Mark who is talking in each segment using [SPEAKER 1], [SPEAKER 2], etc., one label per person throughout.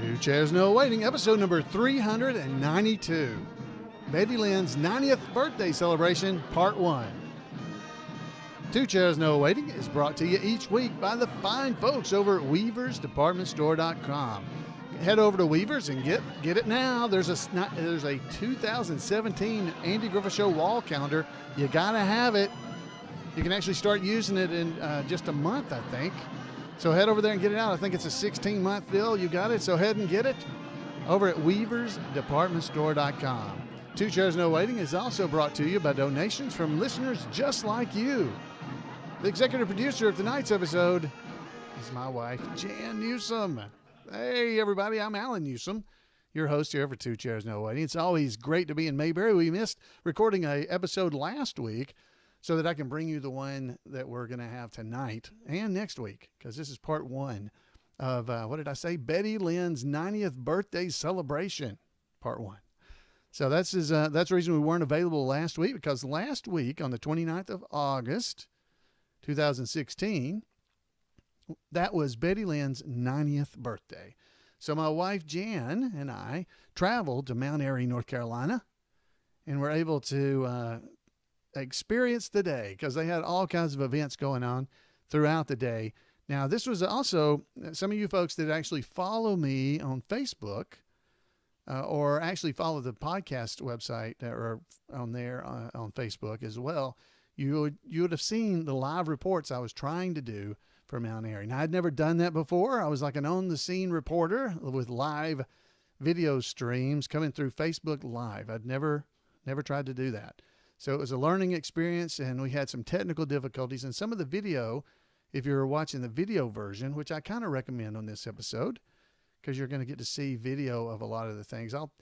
[SPEAKER 1] Two Chairs No Waiting, episode number 392. Betty Lynn's 90th birthday celebration, part 1. Two Chairs No Waiting is brought to you each week by the fine folks over at weaversdepartmentstore.com. Head over to Weavers and get it now. There's a 2017 Andy Griffith Show wall calendar. You gotta have it. You can actually start using it in just a month, I think. So head over there and get it out. I think it's a 16-month deal. You got it, so head and get it over at weaversdepartmentstore.com. Two Chairs No Waiting is also brought to you by donations from listeners just like you. The executive producer of tonight's episode is my wife, Jan Newsom. Hey, everybody, I'm Alan Newsom, your host here for Two Chairs No Waiting. It's always great to be in Mayberry. We missed recording an episode last week so that I can bring you the one that we're going to have tonight and next week, because this is part 1 of, what did I say? Betty Lynn's 90th birthday celebration, part 1. So that's the reason we weren't available last week, because last week on the 29th of August, 2016, that was Betty Lynn's 90th birthday. So my wife Jan and I traveled to Mount Airy, North Carolina, and were able to experience the day, because they had all kinds of events going on throughout the day. Now, this was also some of you folks that actually follow me on Facebook, or actually follow the podcast website or on there on Facebook as well. You would have seen the live reports I was trying to do for Mount Airy. Now, I'd never done that before. I was like an on-the-scene reporter with live video streams coming through Facebook Live. I'd never tried to do that. So it was a learning experience, and we had some technical difficulties. And some of the video, if you're watching the video version, which I kind of recommend on this episode, because you're going to get to see video of a lot of the things. I'll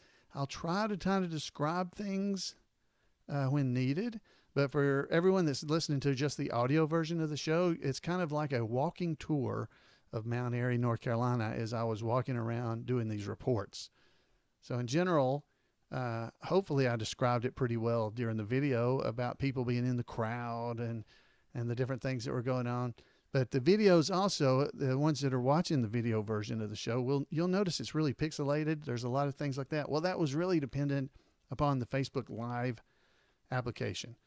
[SPEAKER 1] try to kind of describe things when needed. But for everyone that's listening to just the audio version of the show, it's kind of like a walking tour of Mount Airy, North Carolina, as I was walking around doing these reports. So in general, hopefully I described it pretty well during the video about people being in the crowd and the different things that were going on. But the videos also, the ones that are watching the video version of the show, you'll notice it's really pixelated. There's a lot of things like that. Well, that was really dependent upon the Facebook Live application.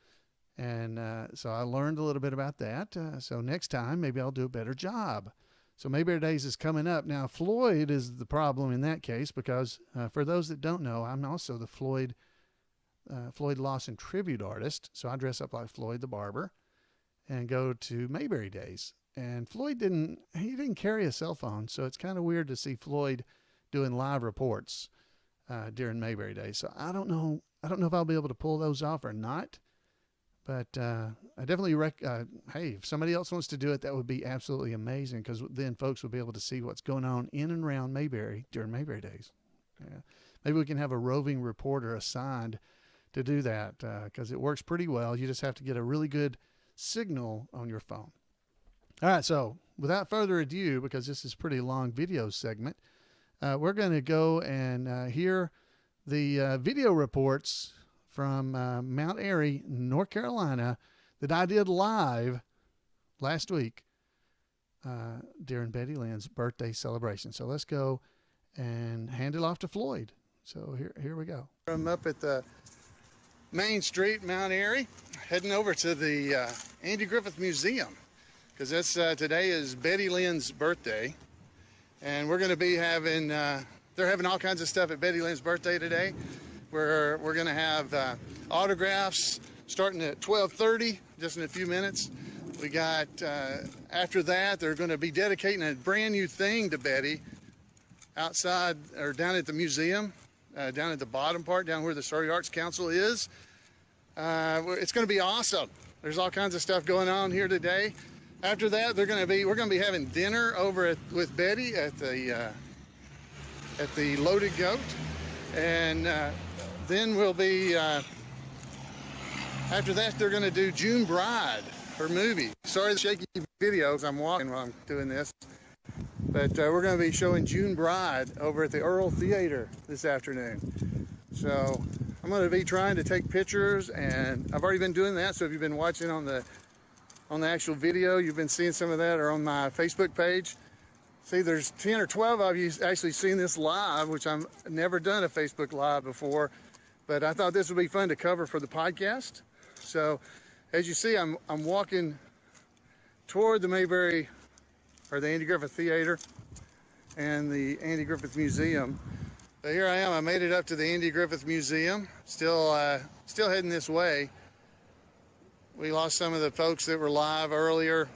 [SPEAKER 1] And so I learned a little bit about that. So next time, maybe I'll do a better job. So Mayberry Days is coming up. Now, Floyd is the problem in that case, because for those that don't know, I'm also the Floyd Lawson tribute artist. So I dress up like Floyd the barber and go to Mayberry Days. And Floyd didn't carry a cell phone, so it's kind of weird to see Floyd doing live reports during Mayberry Days. So I don't know if I'll be able to pull those off or not. But I definitely hey, if somebody else wants to do it, that would be absolutely amazing, because then folks will be able to see what's going on in and around Mayberry during Mayberry Days. Yeah. Maybe we can have a roving reporter assigned to do that, because it works pretty well. You just have to get a really good signal on your phone. All right, so without further ado, because this is a pretty long video segment, we're going to go and hear the video reports from Mount Airy, North Carolina, that I did live last week during Betty Lynn's birthday celebration. So let's go and hand it off to Floyd. So here we go. I'm up at the Main Street, Mount Airy, heading over to the Andy Griffith Museum, because today is Betty Lynn's birthday, and we're going to be having they're having all kinds of stuff at Betty Lynn's birthday today. We're going to have autographs starting at 12:30, just in a few minutes. We got, after that, they're going to be dedicating a brand new thing to Betty outside, or down at the museum, down at the bottom part, down where the Surrey Arts Council is. It's going to be awesome. There's all kinds of stuff going on here today. After that, we're going to be having dinner over with Betty at the Loaded Goat, and then we'll be, after that, they're going to do June Bride, her movie. Sorry the shaky videos, I'm walking while I'm doing this. But we're going to be showing June Bride over at the Earl Theater this afternoon. So I'm going to be trying to take pictures, and I've already been doing that. So if you've been watching on the actual video, you've been seeing some of that, or on my Facebook page. See, there's 10 or 12 of you actually seen this live, which I've never done a Facebook Live before, but I thought this would be fun to cover for the podcast. So, as you see, I'm walking toward the Mayberry, or the Andy Griffith Theater, and the Andy Griffith Museum. So here I am. I made it up to the Andy Griffith Museum. Still heading this way. We lost some of the folks that were live earlier.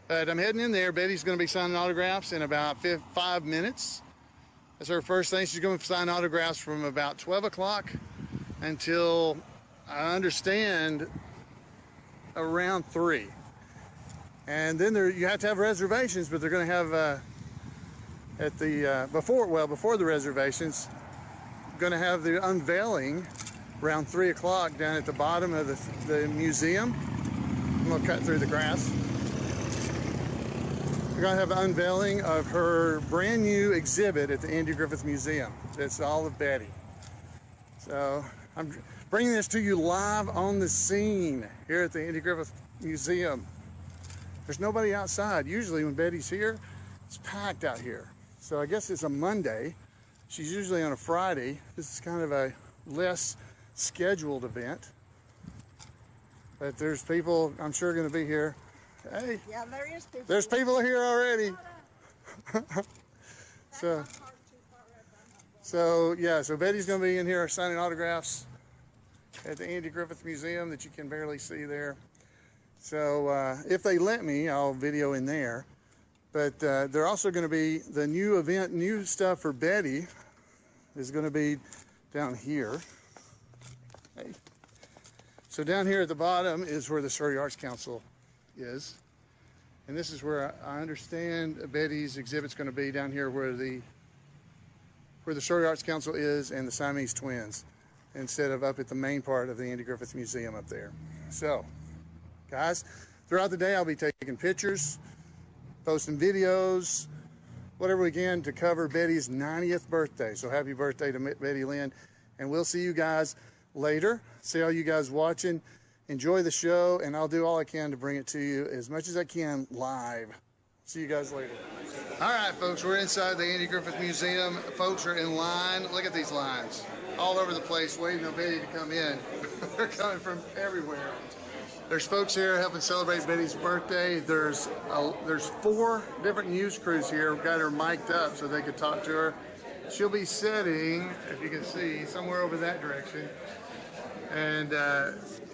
[SPEAKER 1] But I'm heading in there. Betty's going to be signing autographs in about 5 minutes. That's her first thing. She's going to sign autographs from about 12 o'clock until, I understand, around 3. And then you have to have reservations, but they're going to have before the reservations, going to have the unveiling around 3 o'clock down at the bottom of the museum. I'm going to cut through the grass. We're going to have an unveiling of her brand new exhibit at the Andy Griffith Museum. It's all of Betty. So I'm bringing this to you live on the scene here at the Andy Griffith Museum. There's nobody outside. Usually when Betty's here, it's packed out here. So I guess it's a Monday. She's usually on a Friday. This is kind of a less scheduled event. But there's people, I'm sure, going to be here. Hey,
[SPEAKER 2] yeah, there is people.
[SPEAKER 1] There's people here already. So Betty's going to be in here signing autographs at the Andy Griffith Museum that you can barely see there. So if they let me, I'll video in there. But they're also going to be, the new event, new stuff for Betty is going to be down here. Hey. So down here at the bottom is where the Surrey Arts Council is. And this is where I understand Betty's exhibit's going to be, down here where the Surrey Arts Council is and the Siamese twins, instead of up at the main part of the Andy Griffith Museum up there. So, guys, throughout the day I'll be taking pictures, posting videos, whatever we can to cover Betty's 90th birthday. So happy birthday to Betty Lynn. And we'll see you guys later. See all you guys watching. Enjoy the show, and I'll do all I can to bring it to you as much as I can live. See you guys later. All right, folks, we're inside the Andy Griffith Museum. Folks are in line. Look at these lines. All over the place, waiting on Betty to come in. They're coming from everywhere. There's folks here helping celebrate Betty's birthday. There's 4 different news crews here. Got her mic'd up so they could talk to her. She'll be sitting, if you can see, somewhere over that direction. And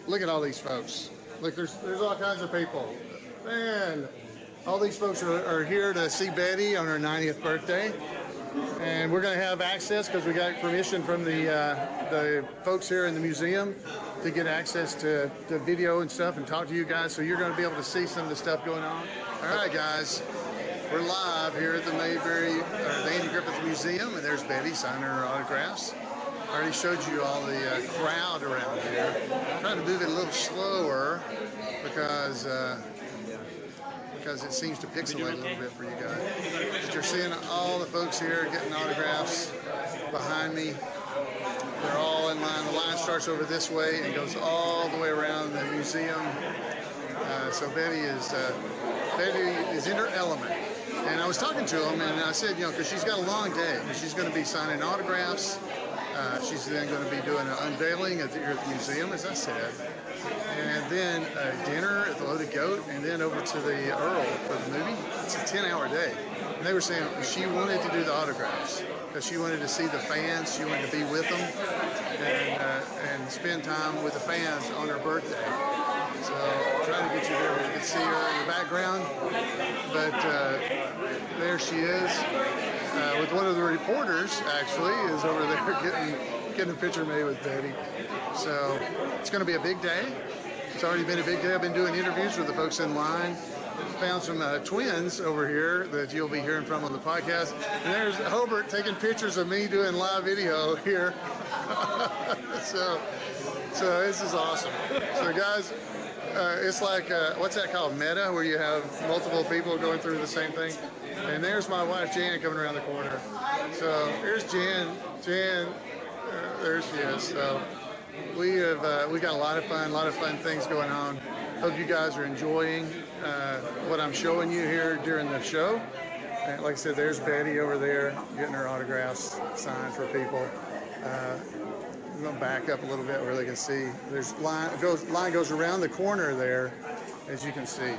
[SPEAKER 1] look at all these folks. Look, there's all kinds of people. Man, all these folks are here to see Betty on her 90th birthday. And we're going to have access, because we got permission from the folks here in the museum to get access to video and stuff and talk to you guys. So you're going to be able to see some of the stuff going on. All right, guys. We're live here at the the Andy Griffith Museum, and there's Betty signing her autographs. I already showed you all the crowd around here. I'm trying to move it a little slower because it seems to pixelate a little bit for you guys. But you're seeing all the folks here getting autographs behind me. They're all in line. The line starts over this way and goes all the way around the museum. So Betty is in her element. And I was talking to him, and I said, because she's got a long day. She's going to be signing autographs. She's then going to be doing an unveiling at the museum, as I said. And then a dinner at the Loaded Goat, and then over to the Earl for the movie. It's a 10-hour day. And they were saying she wanted to do the autographs because she wanted to see the fans. She wanted to be with them and spend time with the fans on her birthday. So I'm trying to get you there where you can see her in the background. But there she is with one of the reporters, actually, is over there getting a picture made with Betty. So it's going to be a big day. It's already been a big day. I've been doing interviews with the folks in line. Found some twins over here that you'll be hearing from on the podcast. And there's Hobart taking pictures of me doing live video here. So this is awesome. So guys, it's like, what's that called? Meta, where you have multiple people going through the same thing. And there's my wife, Jan, coming around the corner. So here's Jan. There she is. So we got a lot of fun things going on. Hope you guys are enjoying what I'm showing you here during the show. And like I said, there's Betty over there getting her autographs signed for people. I'm going to back up a little bit where they can see. There's line goes around the corner there, as you can see.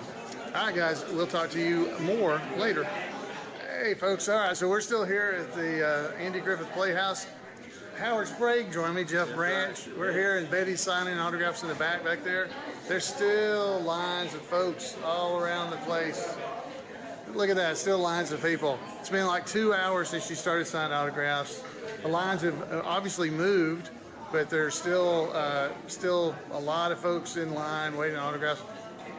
[SPEAKER 1] All right, guys, we'll talk to you more later. Hey, folks. All right, so we're still here at the Andy Griffith Playhouse. Howard Sprague joined me, Jeff Branch. We're here, and Betty's signing autographs in the back there. There's still lines of folks all around the place. Look at that, still lines of people. It's been like 2 hours since she started signing autographs. The lines have obviously moved, but there's still a lot of folks in line waiting on autographs.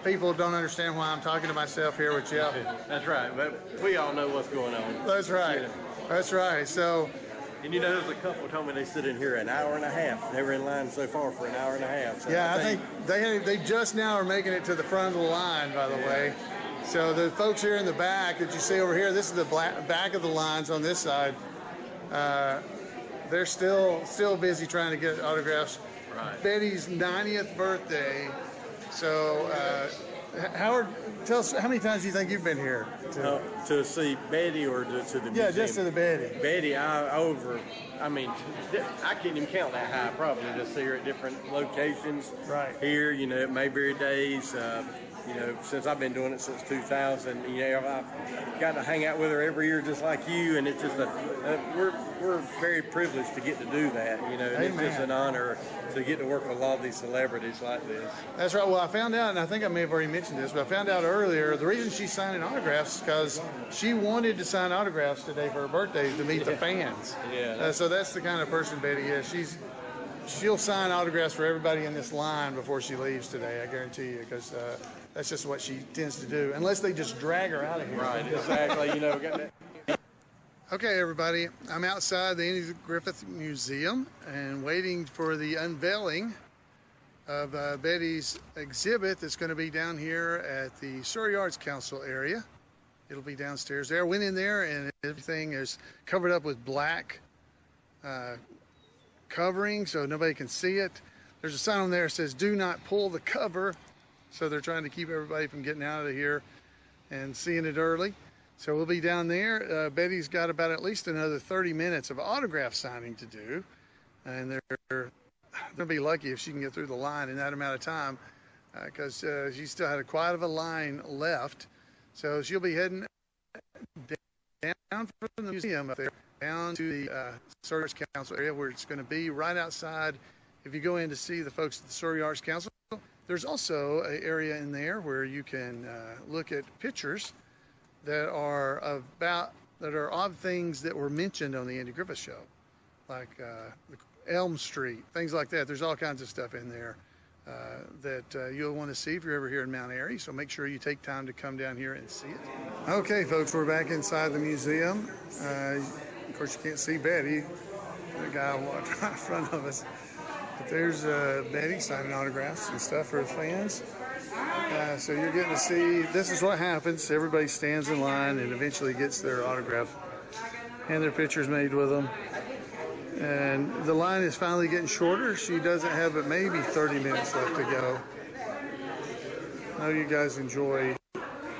[SPEAKER 1] People don't understand why I'm talking to myself here with Jeff.
[SPEAKER 2] That's right, but we all know what's going on.
[SPEAKER 1] That's right. That's right. So,
[SPEAKER 2] and you know, there's a couple told me they stood in here an hour and a half. They were in line so far for an hour and a half. So
[SPEAKER 1] yeah, I think they just now are making it to the front of the line, by the way. So the folks here in the back that you see over here, this is the back of the lines on this side. They're still busy trying to get autographs.
[SPEAKER 2] Right.
[SPEAKER 1] Betty's 90th birthday. So, Howard, tell us, how many times do you think you've been here?
[SPEAKER 2] To see Betty or to the museum?
[SPEAKER 1] Yeah, just to the Betty.
[SPEAKER 2] Betty, I can't even count that high, probably, to see her at different locations.
[SPEAKER 1] Right.
[SPEAKER 2] Here, you know, at Mayberry Days, you know, since I've been doing it since 2000, you know, I've got to hang out with her every year just like you, and it's just we're very privileged to get to do that, you know, and it's just an honor to get to work with a lot of these celebrities like this.
[SPEAKER 1] That's right. Well, I found out, and I think I may have already mentioned this, but I found out earlier, the reason she's signing autographs is because she wanted to sign autographs today for her birthday to meet the fans.
[SPEAKER 2] Yeah.
[SPEAKER 1] So that's the kind of person Betty is. She'll sign autographs for everybody in this line before she leaves today, I guarantee you, because that's just what she tends to do, unless they just drag her out of here.
[SPEAKER 2] Right, exactly. You know, got that.
[SPEAKER 1] Okay, everybody, I'm outside the Andy Griffith Museum and waiting for the unveiling of Betty's exhibit that's going to be down here at the Surrey Arts Council area. It'll be downstairs there. I went in there and everything is covered up with black covering so nobody can see it. There's a sign on there that says, "Do not pull the cover." So they're trying to keep everybody from getting out of here and seeing it early. So we'll be down there. Betty's got about at least another 30 minutes of autograph signing to do. And they're going to be lucky if she can get through the line in that amount of time because she still had quite of a line left. So she'll be heading down from the museum up there, down to the Surrey Arts Council area where it's going to be right outside. If you go in to see the folks at the Surrey Arts Council, there's also an area in there where you can look at pictures that are of things that were mentioned on the Andy Griffith Show, like Elm Street, things like that. There's all kinds of stuff in there that you'll want to see if you're ever here in Mount Airy. So make sure you take time to come down here and see it. Okay, folks, we're back inside the museum. Of course, you can't see Betty, the guy walked right in front of us. But there's Betty signing autographs and stuff for the fans. So you're getting to see, this is what happens. Everybody stands in line and eventually gets their autograph and their pictures made with them. And the line is finally getting shorter. She doesn't have but maybe 30 minutes left to go. I know you guys enjoy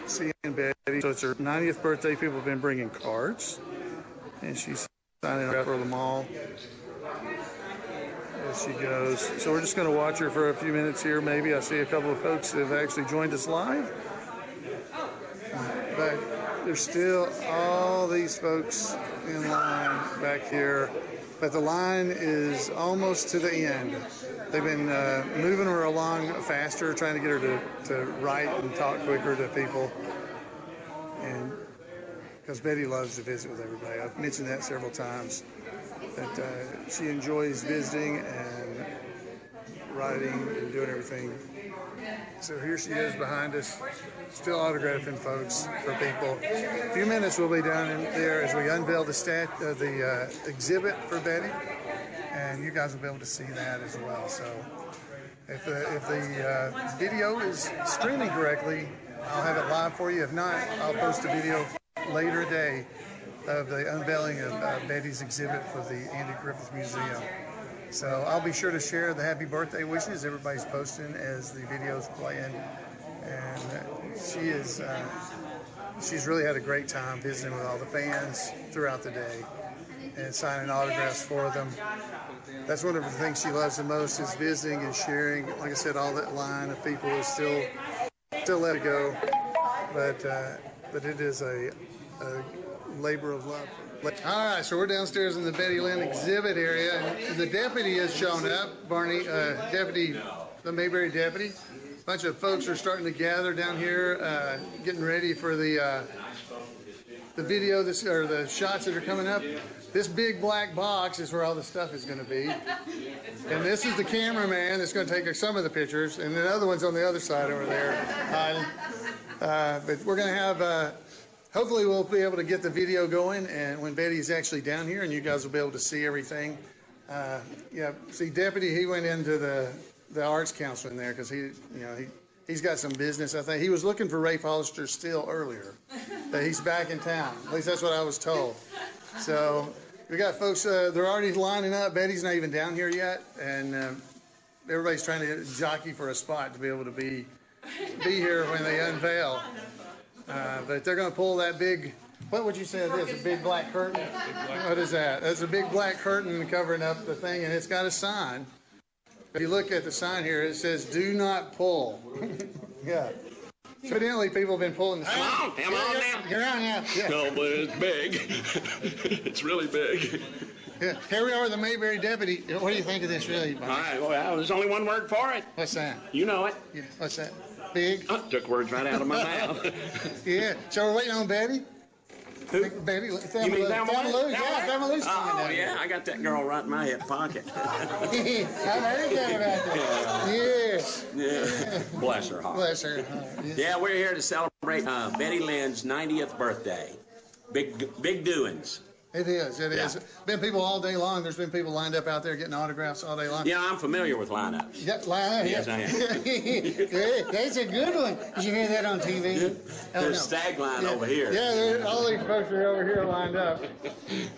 [SPEAKER 1] seeing Betty. So it's her 90th birthday. People have been bringing cards. And she's signing up for them all as she goes. So we're just going to watch her for a few minutes here. Maybe I see a couple of folks that have actually joined us live. But there's still all these folks in line back here. But the line is almost to the end. They've been moving her along faster, trying to get her to write and talk quicker to people. And because Betty loves to visit with everybody. I've mentioned that several times. That she enjoys visiting and writing and doing everything. So here she is behind us, still autographing folks for people. In a few minutes we'll be down in there as we unveil the exhibit for Betty, and you guys will be able to see that as well. So if the video is streaming correctly, I'll have it live for you. If not, I'll post a video later today of the unveiling of Betty's exhibit for the Andy Griffith Museum. So I'll be sure to share the happy birthday wishes everybody's posting as the video's playing. And she's really had a great time visiting with all the fans throughout the day and signing autographs for them. That's one of the things she loves the most, is visiting and sharing. Like I said, all that line of people is still let it go, but it is a labor of love. All right, so we're downstairs in the Betty Lynn exhibit area, and the deputy has shown up, Barney, the Mayberry deputy. A bunch of folks are starting to gather down here, getting ready for the video, or the shots that are coming up. This big black box is where all the stuff is going to be. And this is the cameraman that's going to take some of the pictures, and the other one's on the other side over there. But we're going to have, hopefully we'll be able to get the video going, and when Betty's actually down here, and you guys will be able to see everything. See, Deputy, he went into the arts council in there because he's got some business, I think. He was looking for Ray Hollister still earlier, but he's back in town. At least that's what I was told. So we got folks, they're already lining up. Betty's not even down here yet, and everybody's trying to jockey for a spot to be able to be here when they unveil. But they're going to pull that big, what would you say it is, a big black curtain? What is that? That's a big black curtain covering up the thing, and it's got a sign. If you look at the sign here, it says, "Do not pull." Yeah. So evidently people have been pulling the sign.
[SPEAKER 3] Am I on now?
[SPEAKER 1] You're on now. Yeah.
[SPEAKER 3] No, but it's big. It's really big.
[SPEAKER 1] Yeah. Here we are with the Mayberry deputy. What do you think of this, really?
[SPEAKER 3] All right, well, there's only one word for it.
[SPEAKER 1] What's that?
[SPEAKER 3] You know it.
[SPEAKER 1] Yeah. What's that? Big?
[SPEAKER 3] Took words right out of my mouth.
[SPEAKER 1] Yeah. So we're waiting on Betty?
[SPEAKER 3] Who?
[SPEAKER 1] Betty,
[SPEAKER 3] You mean Thelma Lou?
[SPEAKER 1] Yeah, Thelma Lou's coming down.
[SPEAKER 3] Oh, yeah, I got that girl right in my hip pocket.
[SPEAKER 1] I've heard that about that. Yes.
[SPEAKER 3] Yeah. Bless her heart.
[SPEAKER 1] Bless her heart. Yes.
[SPEAKER 3] Yeah, we're here to celebrate Betty Lynn's 90th birthday. Big doings.
[SPEAKER 1] It is. It is. Been people all day long. There's been people lined up out there getting autographs all day long.
[SPEAKER 3] Yeah, I'm familiar with lineups.
[SPEAKER 1] Yeah, lineup.
[SPEAKER 3] Yes, I am.
[SPEAKER 1] That's a good one. Did you hear that on TV?
[SPEAKER 3] There's stag line over here.
[SPEAKER 1] Yeah, all these folks are over here lined up.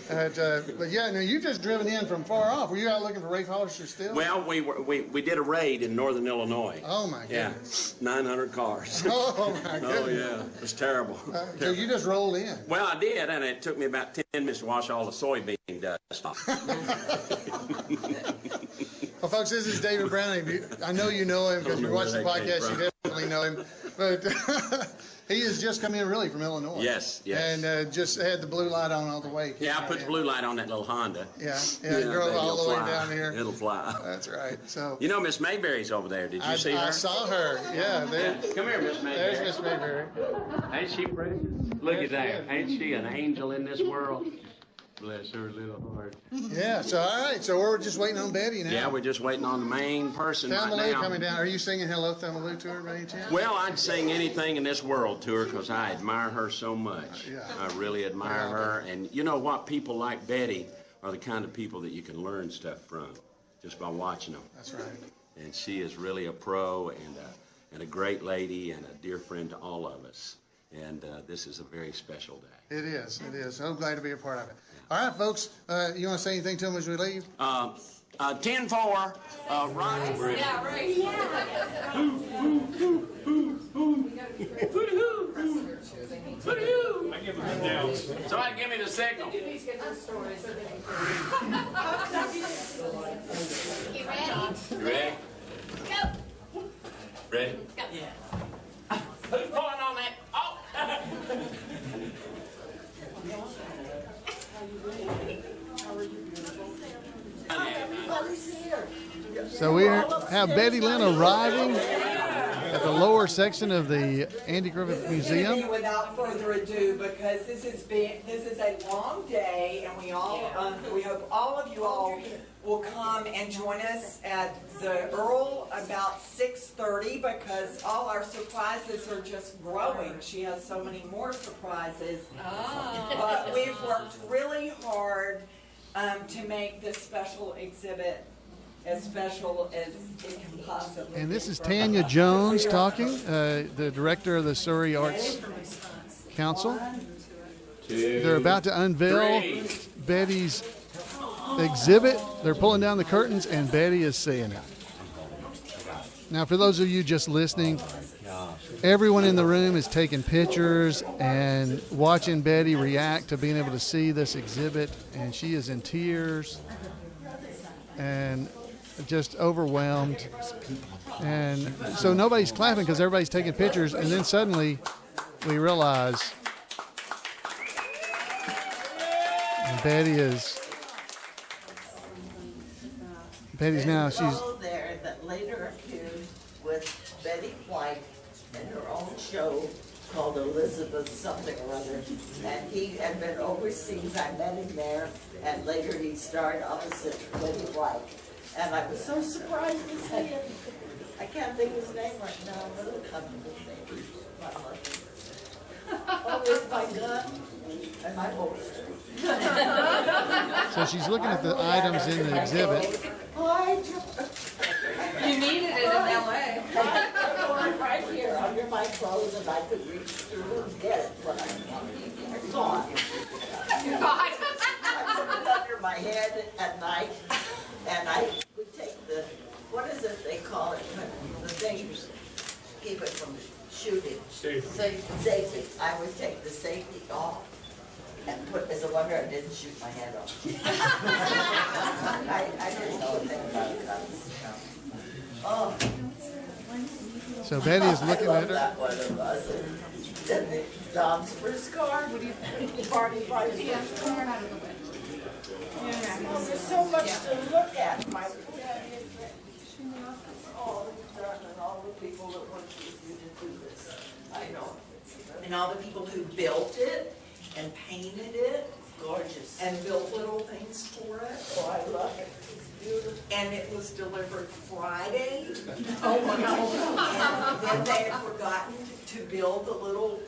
[SPEAKER 1] But yeah, now you've just driven in from far off. Were you out looking for Ray Hollister still?
[SPEAKER 3] Well, we did a raid in northern Illinois.
[SPEAKER 1] Oh my goodness.
[SPEAKER 3] Yeah, 900 cars.
[SPEAKER 1] Oh my goodness.
[SPEAKER 3] Oh yeah, it was terrible.
[SPEAKER 1] So you just rolled in.
[SPEAKER 3] Well, I did, and it took me about 10 minutes to wash all the soybean dust off.
[SPEAKER 1] Well, folks, this is David Brown. I know you know him because you watch the podcast. You definitely know him. But he has just come in really from Illinois.
[SPEAKER 3] Yes.
[SPEAKER 1] And just had the blue light on all the way.
[SPEAKER 3] Yeah, I put the blue light on that little Honda.
[SPEAKER 1] Yeah, drove all the way down here.
[SPEAKER 3] It'll fly.
[SPEAKER 1] That's right. So
[SPEAKER 3] you know, Miss Mayberry's over there. Did you see her?
[SPEAKER 1] I saw her. Yeah.
[SPEAKER 3] Come here, Miss Mayberry.
[SPEAKER 1] There's Miss Mayberry.
[SPEAKER 3] Ain't she precious? Look at that. Ain't she an angel in this world? Bless her little heart.
[SPEAKER 1] Yeah, so all right, so we're just waiting on Betty now.
[SPEAKER 3] Yeah, we're just waiting on the main person
[SPEAKER 1] Thelma
[SPEAKER 3] right
[SPEAKER 1] Lou
[SPEAKER 3] now.
[SPEAKER 1] coming down. Are you singing Hello Thelma Lou to her by any chance?
[SPEAKER 3] Well, I'd sing anything in this world to her because I admire her so much.
[SPEAKER 1] Yeah.
[SPEAKER 3] I really admire her. And you know what? People like Betty are the kind of people that you can learn stuff from just by watching them.
[SPEAKER 1] That's right.
[SPEAKER 3] And she is really a pro and a great lady and a dear friend to all of us. And this is a very special day.
[SPEAKER 1] It is. It is. So glad to be a part of it. All right, folks. You want to say anything to them as we leave?
[SPEAKER 3] 10-4, Roxbury.
[SPEAKER 4] Yeah, right.
[SPEAKER 3] Somebody give me the signal.
[SPEAKER 4] You ready?
[SPEAKER 3] You ready?
[SPEAKER 4] Go.
[SPEAKER 3] Ready?
[SPEAKER 4] Go.
[SPEAKER 3] Yeah. Who's pulling on that? Oh!
[SPEAKER 1] So we have Betty Lynn arriving at the lower section of the Andy Griffith Museum.
[SPEAKER 5] Without further ado, because this is a long day, and we hope all of you all will come and join us at the Earl about 6:30, because all our surprises are just growing. She has so many more surprises. But we've worked really hard to make this special exhibit as special as it can possibly be.
[SPEAKER 1] And this is Tanya Jones talking, the director of the Surrey Arts Council. They're about to unveil Betty's exhibit. They're pulling down the curtains, and Betty is seeing it. Now, for those of you just listening, everyone in the room is taking pictures and watching Betty react to being able to see this exhibit, and she is in tears and just overwhelmed. And so nobody's clapping because everybody's taking pictures, and then suddenly we realize Betty's now, she's
[SPEAKER 6] there that later appeared with Betty White in her own show called Elizabeth something or other. And he had been overseas. I met him there, and later he starred opposite Betty White. And I was so surprised to see him. I can't think of his name right now, but it'll come to his name. Oh, there's my gun and my holster.
[SPEAKER 1] so she's looking at the items in the exhibit.
[SPEAKER 5] You needed it in LA.
[SPEAKER 6] Right here under my clothes, and I could reach through and get it when I saw it. I put it under my head at night, and I would take the, what is it they call it, the thing to keep it from shooting? Safety. I would take the safety off and put, as a wonder I didn't shoot my head off. I didn't know a thing about guns. Oh.
[SPEAKER 1] So Betty is looking at her.
[SPEAKER 6] That one of us. And Don's first car. What do you think? Party fighter. Well, there's so much to look at. My all the people that worked with you to do this. I know. And all the people who built it and painted it. Gorgeous. And built little things for it. Oh, I love it. It's beautiful. And it was delivered Friday. Oh my God. And then they had forgotten to build the little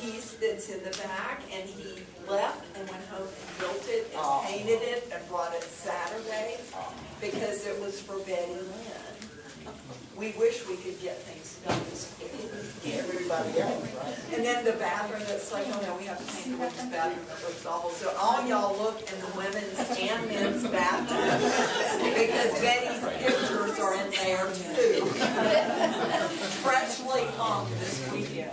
[SPEAKER 6] piece that's in the back, and he left and went home and built it and painted it and brought it Saturday because it was for Betty Lynn. We wish we could get things done as quickly as everybody else. And then the bathroom that's like, oh no, we have to paint the women's bathroom that looks awful. So all y'all look in the women's and men's bathrooms because Betty's pictures are in there too. Freshly hung this weekend.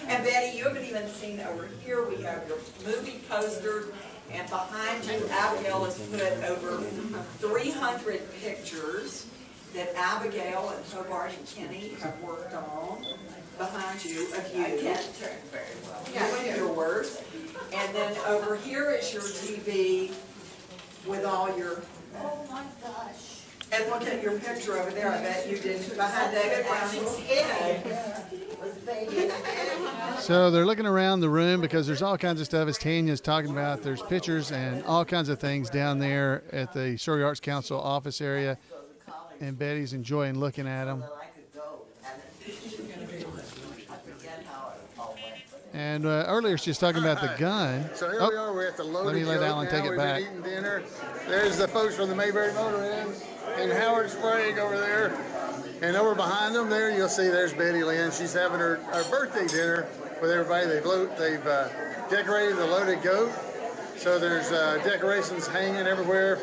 [SPEAKER 6] And Betty, you haven't even seen over here, we have your movie poster, and behind you, Abigail has put over 300 pictures that Abigail and Hobart and Kenny have worked on behind you of you. I can't turn very well. You and yours. And then over here is your TV with all your... Oh my gosh. And look at your picture over there. I bet you did behind David Browning's head.
[SPEAKER 1] So they're looking around the room because there's all kinds of stuff, as Tanya's talking about. There's pictures and all kinds of things down there at the Surrey Arts Council office area. And Betty's enjoying looking at them. And earlier she was talking about the gun.
[SPEAKER 7] So here we are, we're at the loaded
[SPEAKER 1] let me let
[SPEAKER 7] goat
[SPEAKER 1] Alan
[SPEAKER 7] now.
[SPEAKER 1] take it
[SPEAKER 7] We've
[SPEAKER 1] back.
[SPEAKER 7] been eating dinner. There's the folks from the Mayberry Motor Inn and Howard Sprague over there. And over behind them there, you'll see there's Betty Lynn. She's having her birthday dinner with everybody. They've decorated the loaded goat. So there's decorations hanging everywhere,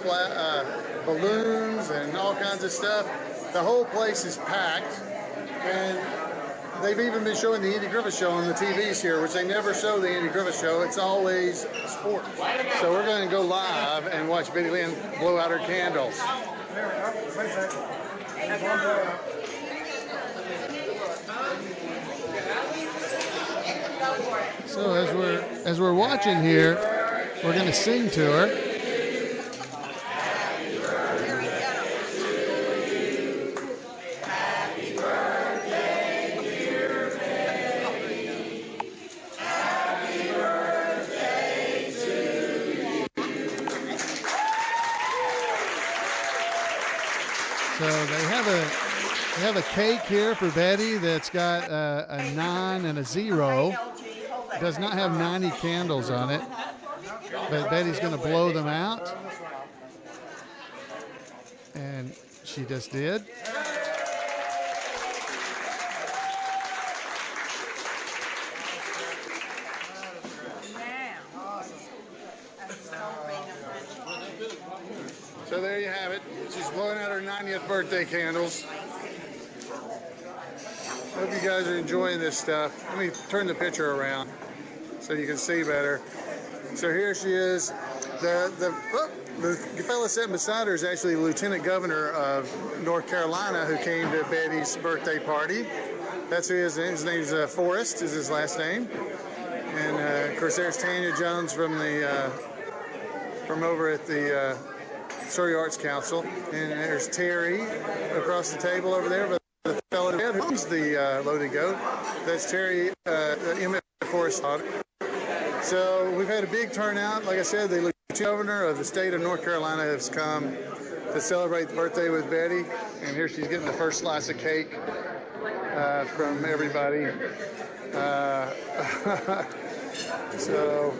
[SPEAKER 7] balloons and all kinds of stuff. The whole place is packed. And they've even been showing the Andy Griffith Show on the TVs here, which they never show the Andy Griffith Show. It's always sports. So we're going to go live and watch Betty Lynn blow out her candles.
[SPEAKER 1] So as we're watching here, we're going to sing to her. So they have a cake here for Betty that's got a 9 and a 0. It does not have 90 candles on it, but Betty's going to blow them out. And she just did.
[SPEAKER 7] So there you have it. She's blowing out her 90th birthday candles. Hope you guys are enjoying this stuff. Let me turn the picture around so you can see better. So here she is. The fellow sitting beside her is actually Lieutenant Governor of North Carolina, who came to Betty's birthday party. That's who his name's Forrest is his last name. And of course, there's Tanya Jones from over at the Surrey Arts Council, and there's Terry across the table over there. But the fellow who owns the Loaded Goat, that's Terry Emmett Forrest. So we've had a big turnout. Like I said, the Lieutenant Governor of the state of North Carolina has come to celebrate the birthday with Betty, and here she's getting the first slice of cake from everybody. So,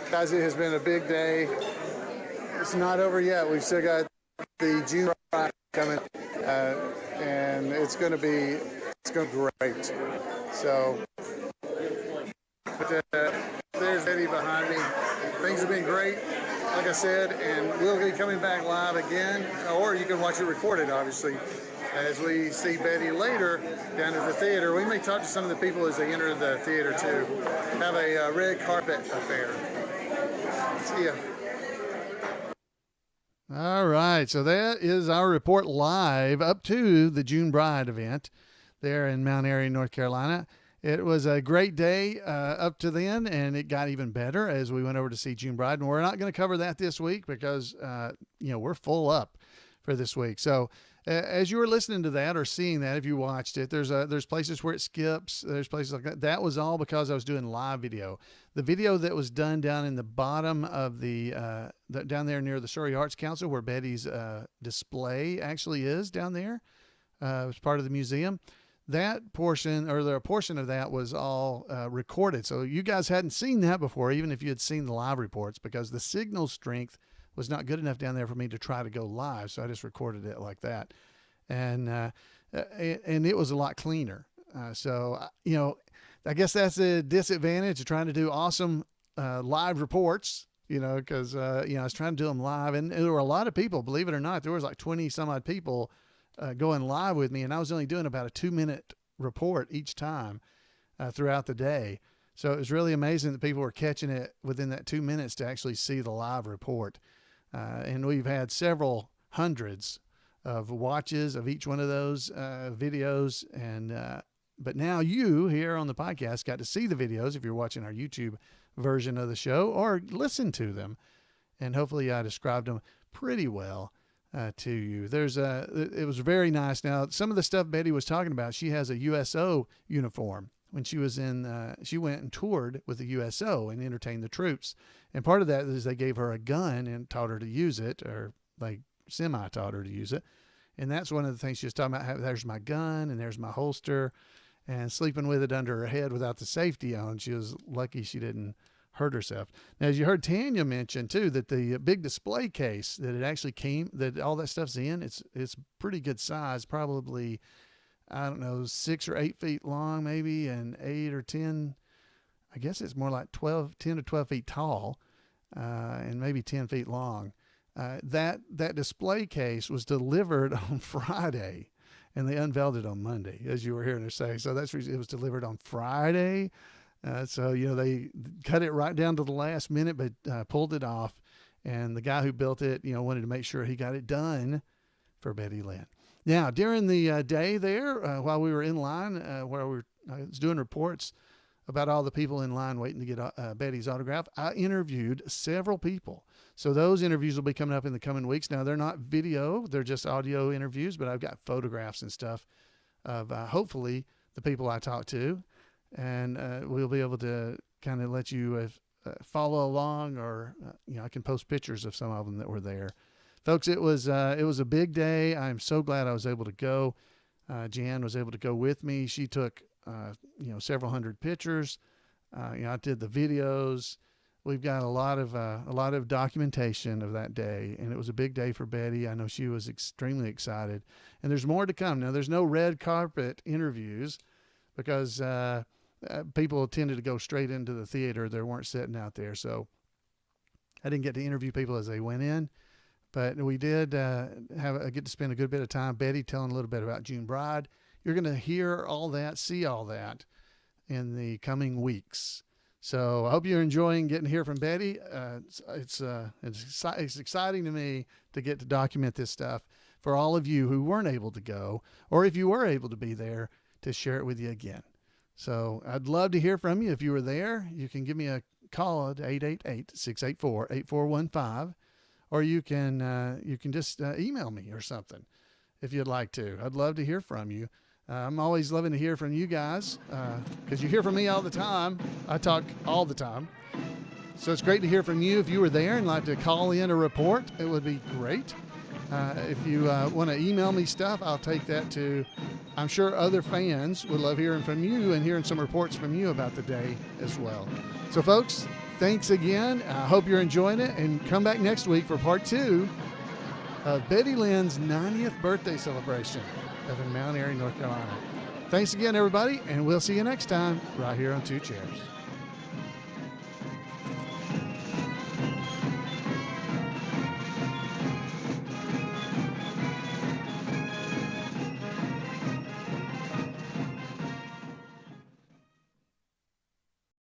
[SPEAKER 7] guys, it has been a big day. It's not over yet. We've still got the June Bride coming, and it's going to be great. So, but, there's Betty behind me. Things have been great, like I said, and we'll be coming back live again, or you can watch it recorded, obviously, as we see Betty later down at the theater. We may talk to some of the people as they enter the theater, too. Have a red carpet affair. See ya.
[SPEAKER 1] All right, so that is our report live up to the June Bride event there in Mount Airy, North Carolina. It was a great day up to then, and it got even better as we went over to see June Bride. And we're not going to cover that this week because, we're full up for this week. So as you were listening to that or seeing that, if you watched it, there's places where it skips. There's places like that. That was all because I was doing live video. The video that was done down in the bottom of down there near the Surrey Arts Council, where Betty's display actually is down there, as part of the museum. That portion, or a portion of that, was all recorded. So you guys hadn't seen that before, even if you had seen the live reports, because the signal strength was not good enough down there for me to try to go live. So I just recorded it like that. And it was a lot cleaner. So I guess that's a disadvantage of trying to do awesome live reports, because, I was trying to do them live. And there were a lot of people, believe it or not. There was like 20 some odd people going live with me, and I was only doing about a 2-minute report each time throughout the day. So it was really amazing that people were catching it within that 2 minutes to actually see the live report. And we've had several hundreds of watches of each one of those videos. And but now you here on the podcast got to see the videos if you're watching our YouTube version of the show, or listen to them. And hopefully I described them pretty well to you. It was very nice. Now, some of the stuff Betty was talking about, she has a USO uniform. When she was she went and toured with the USO and entertained the troops. And part of that is they gave her a gun and taught her to use it, or like semi-taught her to use it. And that's one of the things she was talking about. There's my gun and there's my holster, and sleeping with it under her head without the safety on. She was lucky she didn't hurt herself. Now, as you heard Tanya mention too, that the big display case that it actually came, that all that stuff's in, it's pretty good size, probably, I don't know, 6 or 8 feet long, maybe, and 8 or 10. I guess it's more like 10 to 12 feet tall, and maybe 10 feet long. That display case was delivered on Friday, and they unveiled it on Monday, as you were hearing her say. So it was delivered on Friday. So they cut it right down to the last minute, but pulled it off. And the guy who built it, wanted to make sure he got it done for Betty Lynn. Now, during the day there, while we were in line, where I was doing reports about all the people in line waiting to get Betty's autograph, I interviewed several people. So those interviews will be coming up in the coming weeks. Now, they're not video, they're just audio interviews, but I've got photographs and stuff of hopefully the people I talked to. And we'll be able to kind of let you follow along, or I can post pictures of some of them that were there. Folks, it was a big day. I'm so glad I was able to go. Jan was able to go with me. She took several hundred pictures. I did the videos. We've got a lot of documentation of that day, and it was a big day for Betty. I know she was extremely excited, and there's more to come. Now, there's no red carpet interviews because people tended to go straight into the theater. They weren't sitting out there, so I didn't get to interview people as they went in. But we did get to spend a good bit of time. Betty telling a little bit about June Bride. You're going to hear all that, see all that in the coming weeks. So I hope you're enjoying getting to hear from Betty. It's exciting to me to get to document this stuff for all of you who weren't able to go, or if you were able to be there, to share it with you again. So I'd love to hear from you. If you were there, you can give me a call at 888-684-8415, or you can just email me or something if you'd like to. I'd love to hear from you. I'm always loving to hear from you guys because you hear from me all the time. I talk all the time. So it's great to hear from you. If you were there and like to call in a report, it would be great. If you want to email me stuff, I'll take that too. I'm sure other fans would love hearing from you and hearing some reports from you about the day as well. So folks, thanks again. I hope you're enjoying it, and come back next week for part 2 of Betty Lynn's 90th birthday celebration up in Mount Airy, North Carolina. Thanks again, everybody, and we'll see you next time right here on Two Chairs.